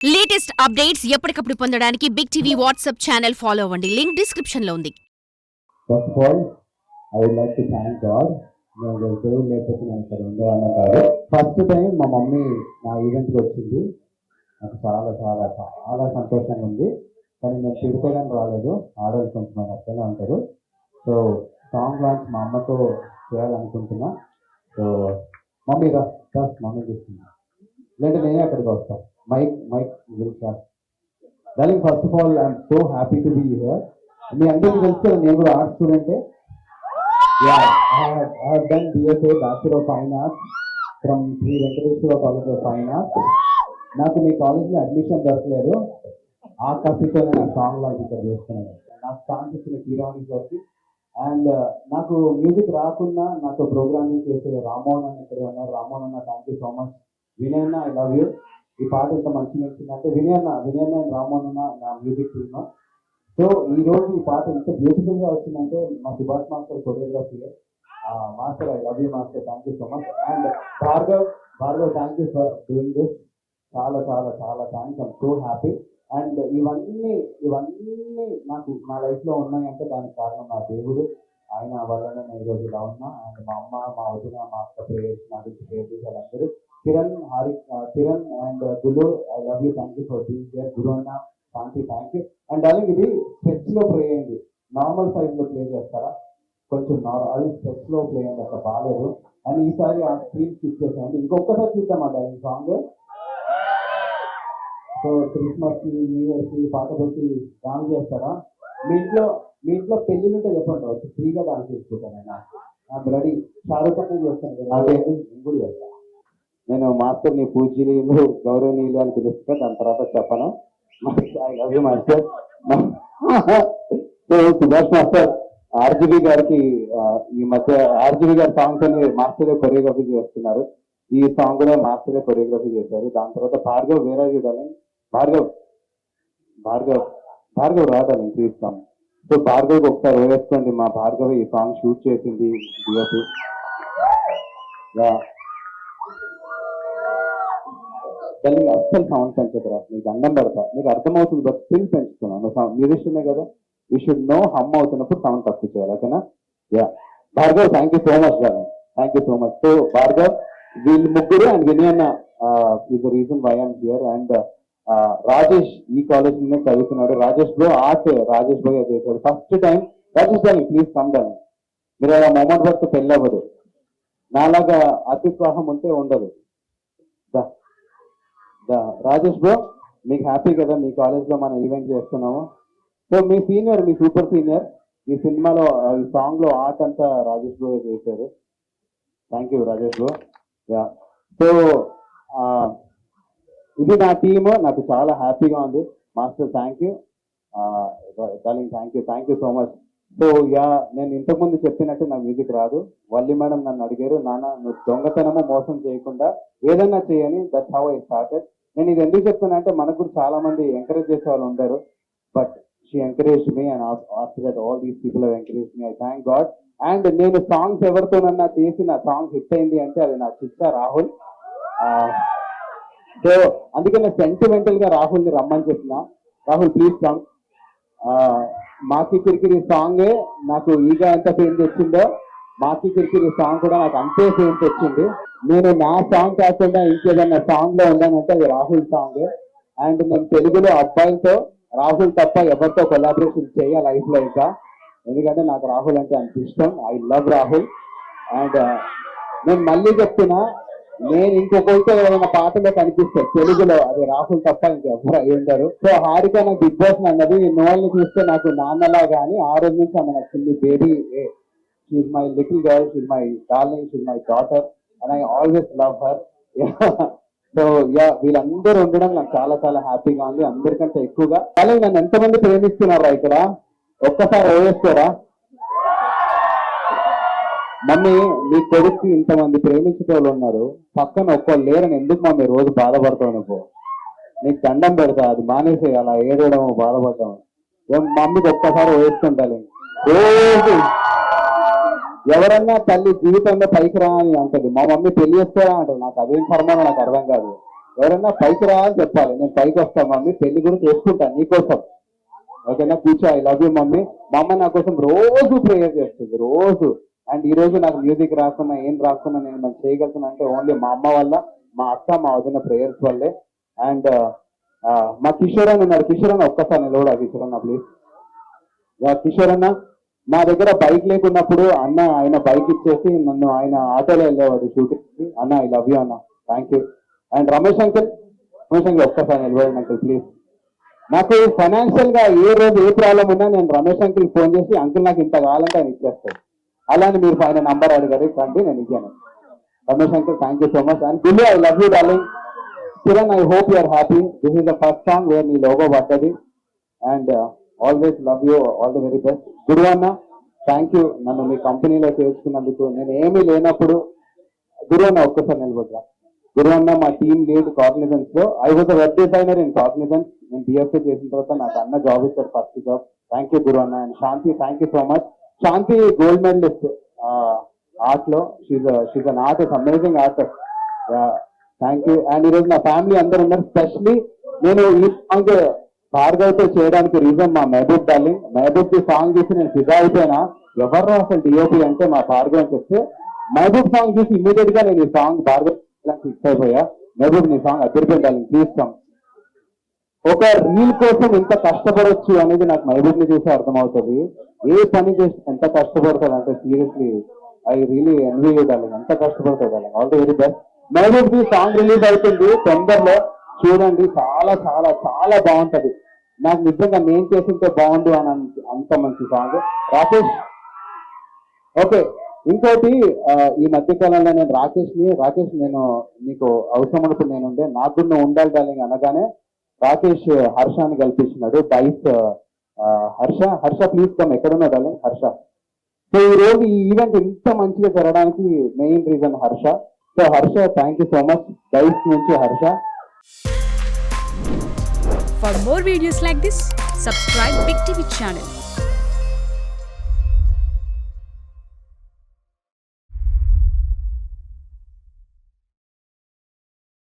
Latest updates ఎప్పటికప్పుడు పొందడానికి big TV WhatsApp channel follow అవ్వండి. లింక్ డిస్క్రిప్షన్ లో ఉంది. First of all, I would like to thank God. నేను దేవుడు లేకపోతే నేను ఇక్కడ ఉండేవాడిని కాదు. ఫస్ట్ టైం మా మమ్మీ నా ఈవెంట్కి వచ్చింది. నాకు చాలా చాలా చాలా సంతోషంగా ఉంది. కానీ నేను తిరుగుతానని రాలేదు. ఆడవాళ్ళు కొంచెం అక్కడే ఉంటారు. సో సాంగ్ లాంచ్ మా అమ్మతో చేయాలనుకుంటున్నా. సో మమ్మీ మమ్మీ చూస్తున్నా లేదంటే నేనే అక్కడికి వస్తాను. మైక్ విల్ క్యాప్. Darling, first of all I'm so happy to be here. మీ అందరికీ తెలుసు కదా, నేను కూడా ఆర్ట్స్ స్టూడెంటే. I have done BFA Bachelor of Fine Arts from Sri Venkateswara College of Fine Arts. నాకు మీ కాలేజ్లో అడ్మిషన్ దొరకలేదు. ఆ కసితో నేను సాంగ్ లాంచ్ ఇక్కడ చేస్తున్నాను. నాకు ఛాన్స్ ఇచ్చిన కీరావణి గారికి అండ్ నాకు మ్యూజిక్ రాకుండా నాతో ప్రోగ్రామింగ్ చేసే రామోహన్ అన్న ఇక్కడే ఉన్నారు. రామోహన్ అన్న, thank you so much. Vinay అన్న, ఐ లవ్ యూ. ఈ పాట ఎంత మంచిగా వచ్చిందంటే వినయ్ అన్న అండ్ రామోహన్ అన్న నా మ్యూజిక్ టీమ్. సో ఈ రోజు ఈ పాట ఎంత బ్యూటిఫుల్ గా వచ్చిందంటే మా Subhash master choreography. Master, I love you master, thank you so much. And Bhargav thank you for doing this. చాలా చాలా చాలా thanks. I'm so happy. And ఇవన్నీ నాకు నా లైఫ్ లో ఉన్నాయంటే దానికి కారణం నా దేవుడు. ఆయన వల్లనే నేను ఈరోజు ఇలా ఉన్నా. అండ్ మా అమ్మ, మా వదిన, మా అక్క ప్రేయర్స్, నా గురించి ప్రేయర్ చేశారు. Kiran and Guru, I love you, thank you for being here. Guru అన్న, Shanti, thank you. And darling, ఇది స్టెప్స్ లో ప్లే అయింది. నార్మల్ సైజ్ లో ప్లే చేస్తారా? కొంచెం అది స్టెప్స్ లో ప్లే అయింది, అక్కడ బాగాలేదు. అండ్ ఈసారి ఆ స్క్రీన్ స్విచ్ చేసాను. ఇంకొకసారి చూద్దాం ఆ డార్లింగ్ సాంగ్. సో క్రిస్మస్ కి, న్యూ ఇయర్ కి పాట పెట్టి డాన్స్ చేస్తారా? మీ ఇంట్లో పెళ్లిలు ఉంటే చెప్పండి, వచ్చి ఫ్రీగా డాన్స్ చేసుకుంటాను. నేను రెడీ. షారుఖ్ ఖాన్ చేస్తాను కదా, నాకేంటి కూడా చేస్తాను. నేను మాస్టర్ని పూజనీయులు, గౌరవనీయులు అని పిలుస్తాను. దాని తర్వాత చెప్పను. I love you master. So Subhash master RGB గారికి ఈ మధ్య ఆర్జీబీ గారి సాంగ్స్ అని మాస్టరే కొరియోగ్రఫీ చేస్తున్నారు. ఈ సాంగ్ కూడా మాస్టరే కొరియోగ్రఫీ చేశారు. దాని తర్వాత భార్గవ్, వేరే చూడాలి. భార్గవ్ రాదని తీస్తాం. సో భార్గవ్ ఒకసారి వేసుకోండి. మా భార్గవ్ ఈ సాంగ్ షూట్ చేసింది డిఓపి. దాన్ని అస్సలు సౌండ్ పెంచకరా, నీకు దండం పెడతా. నీకు అర్థమవుతుంది, బట్ స్టిల్ పెంచుతున్నాను. మ్యూజిషియనే కదా, యూ షుడ్ నో హమ్ అవుతున్నప్పుడు సౌండ్ తక్కువ చేయాలి, ఓకేనా? Ya Bhargav, thank you so much darling, thank you so much. So Bhargav, వీళ్ళు ముగ్గురు అండ్ వినయన్న is the reason why I'm here. And Rajesh ఈ కాలేజ్ లోనే చదువుతున్నాడు. Rajesh bro art, Rajesh bro చేశాడు first time. Rajesh darling, please come darling. మీరు అలా మొమెంట్ వరకు పెళ్ళి అవ్వదు. నాలాగా అతిత్వాహం ఉంటే ఉండదు. రాజేష్ బ్రో, మీకు హ్యాపీ కదా మీ కాలేజ్ లో మనం ఈవెంట్ చేస్తున్నాము. సో మీ సీనియర్, మీ సూపర్ సీనియర్ ఈ సినిమాలో, ఈ సాంగ్ లో ఆర్ట్ అంతా రాజేష్ బ్రో చేశారు. Thank you Rajesh bro. Yeah, so ఇది నా టీమ్. నాకు చాలా హ్యాపీగా ఉంది. Master thank you, darling thank you so much. So yeah, నేను ఇంతకుముందు చెప్పినట్టు నా మ్యూజిక్ రాదు. వల్లి మేడం నన్ను అడిగారు, నాన్న నువ్వు దొంగతనము మోసం చేయకుండా ఏదన్నా చేయని. That's how I started. నేను ఇది ఎందుకు చెప్తున్నా అంటే, మనకు కూడా చాలా మంది ఎంకరేజ్ చేసే వాళ్ళు ఉంటారు, but she encourage me and after that all these people have encourage me. I thank God. And నేను సాంగ్స్ ఎవరితోనన్నా చేసి నా సాంగ్ హిట్ అయింది అంటే అది నా చిత్త రాహుల్. సో అందుకే నేను సెంటిమెంటల్ గా రాహుల్ని రమ్మని చెప్పిన. Rahul please come. మాకి కిరికిరి సాంగే నాకు ఈగా ఎంత ఫేమ్ తెచ్చిందో, మాకి కిరికిరి సాంగ్ కూడా నాకు అంతే ఫేమ్ తెచ్చింది. నేను నా సాంగ్ కాకుండా ఇంకేదన్నా సాంగ్ లో ఉన్నానంటే అది రాహుల్ సాంగ్. అండ్ నేను తెలుగులో అబ్బాయిలతో రాహుల్ తప్ప ఎవరితో కొలాబరేషన్ చేయాలి లైఫ్ లో ఇంకా, ఎందుకంటే నాకు రాహుల్ అంటే అంత ఇష్టం. I love Rahul. అండ్ నేను మళ్ళీ చెప్తున్నా, నేను ఇంకొకరితో ఏదైనా పాటలో కనిపిస్తే తెలుగులో అది రాహుల్ తప్ప ఇంకెవరు అయి ఉంటారు. సో హారిక నాకు బిగ్ బాస్ అన్నది, నోళ్ళని చూస్తే నాకు నాన్నలా కానీ ఆ రోజు నుంచి ఆమె నాకు చిన్న baby. She's my little girl, she's my darling, she's my daughter and I always love her. So yeah, వీళ్ళందరూ ఉండడం నాకు చాలా చాలా హ్యాపీగా ఉంది. అందరికంటే ఎక్కువగా అలాగే నన్ను ఎంతమంది ప్రేమిస్తున్నారా ఇక్కడ ఒక్కసారి వేసుకోరా. మమ్మీ, నీ కొడుకు ఇంతమంది ప్రేమించేటోళ్ళు ఉన్నారు, పక్కన ఒక్కళ్ళు లేరని ఎందుకు మమ్మీ రోజు బాధపడతావు? నువ్వు నీకు దండం పెడతా, అది మానేసి అలా ఏడవడం బాధపడతాం. మమ్మీకి ఒక్కసారి వేసుకుంటాలి రోజు. ఎవరన్నా తల్లి జీవితంలో పైకి రా అని అంటది, మా మమ్మీ పెళ్లి చేస్తారా అంటది. నాకు అదేం ఫర్మానో నాకు అర్థం కాదు. ఎవరన్నా పైకి రా అని చెప్పాలి, నేను పైకి వస్తాను మమ్మీ, పెళ్లి కూడా చేసుకుంటాను నీకోసం, ఓకేనా, కూర్చో, ఐ లవ్ యూ మమ్మీ. మా అమ్మ నా కోసం రోజు ప్రేయర్ చేస్తుంది, రోజు. అండ్ ఈ రోజు నాకు మ్యూజిక్ రాకున్నా ఏం రాకున్నా నేను మనం చేయగలుగుతున్నా అంటే ఓన్లీ మా అమ్మ వల్ల, మా అక్క, మా వదిన ప్రేయర్స్ వల్లే. అండ్ మా కిషోర్ అని ఉన్నారు, కిషోర్ అన్న ఒక్కసారి నిలబడా, కిషోర్ అన్న ప్లీజ్. కిషోర్ అన్న నా దగ్గర బైక్ లేకున్నప్పుడు అన్న ఆయన బైక్ ఇచ్చేసి నన్ను ఆయన ఆటోలో వెళ్ళేవాడు షూటింగ్కి. అన్న ఐ లవ్ యూ అన్న, thank you. And Ramesh uncle ఒక్కసారి నిలబడండి అంకుల్ ప్లీజ్. నాకు ఫైనాన్షియల్ గా ఏ రోజు ఏ ప్రాబ్లం ఉన్నా నేను రమేష్ అంకుల్ ఫోన్ చేసి అంకుల్ నాకు ఇంత కావాలంటే ఆయన ఇచ్చేస్తాడు. అలానే మీరు ఆయన నంబర్ అడిగారు కంటే నేను ఇచ్చాను. Ramesh uncle thank you so much. And Gullu I love you darling. Kiran I hope you're happy. This is the first song where నీ లోగో పడ్డది. And always love you, all the very best. Guru అన్న థ్యాంక్ యూ నన్ను మీ కంపెనీలో చేర్చుకున్నందుకు. నేను ఏమీ లేనప్పుడు గురు అన్న ఒక్కసారి నిలబడ్డా. గురు అన్న మా టీమ్ లీడ్ కాగ్నిజెన్స్ లో, I was web designer in Cognizant. నేను బిఎఫ్ఏ చేసిన తర్వాత నాకు అన్న జాబ్ ఇచ్చారు, first job. Thank you Guru అన్న. And Shanti thank you so much. Shanti gold medalist art లో, she's an artist, amazing artist. Thank you. And ఈరోజు నా ఫ్యామిలీ అందరూ ఉన్నారు. స్పెషలీ నేను ఈ సాంగ్ భార్గవ్ తో చేయడానికి రీజన్ మా మహబూబ్ డార్లింగ్. మహబూబ్ కి సాంగ్ చూసి నేను ఫిదా అయిపోయినా, ఎవరు అసలు డిఓపి అంటే మా భార్గవ్ అని చెప్తే, మహబూబ్ సాంగ్ చూసి ఇమీడియట్ గా నేను ఈ సాంగ్ భార్గవ్ ఫిక్స్ అయిపోయా. మహబూబ్ నీ సాంగ్ అదిరిపోయింది డార్లింగ్, ప్లీజ్ సాంగ్. ఒక రీల్ కోసం ఎంత కష్టపడవచ్చు అనేది నాకు మహబూబ్ ని చూసి అర్థమవుతుంది. ఏ పని చేసి ఎంత కష్టపడతాడు అంటే seriously I really envy you darling, ఎంత కష్టపడతాడు darling. All the very best. Mahboob the song release అవుతుంది తొందరలో, చూడండి. చాలా చాలా చాలా బాగుంటది. నాకు నిజంగా నేను చేసింటే బాగుండు అని అంత మంచి సాంగ్. రాకేష్ ఓకే. ఇంకోటి ఈ మధ్య కాలంలో నేను రాకేష్ నేను నీకు అవసరం అనుకుని నేను ఉండే, నాకు కూడా నువ్వు ఉండాలి డార్లింగ్ అనగానే రాకేష్ హర్షాన్ని కల్పించినాడు. Dice Harsha please come. ఎక్కడున్నా డార్లింగ్ హర్ష. సో ఈ రోజు ఈ ఈవెంట్ ఇంత మంచిగా జరగడానికి main reason Harsha. So Harsha thank you so much. Dice నుంచి Harsha. For more videos like this, subscribe Big TV channel.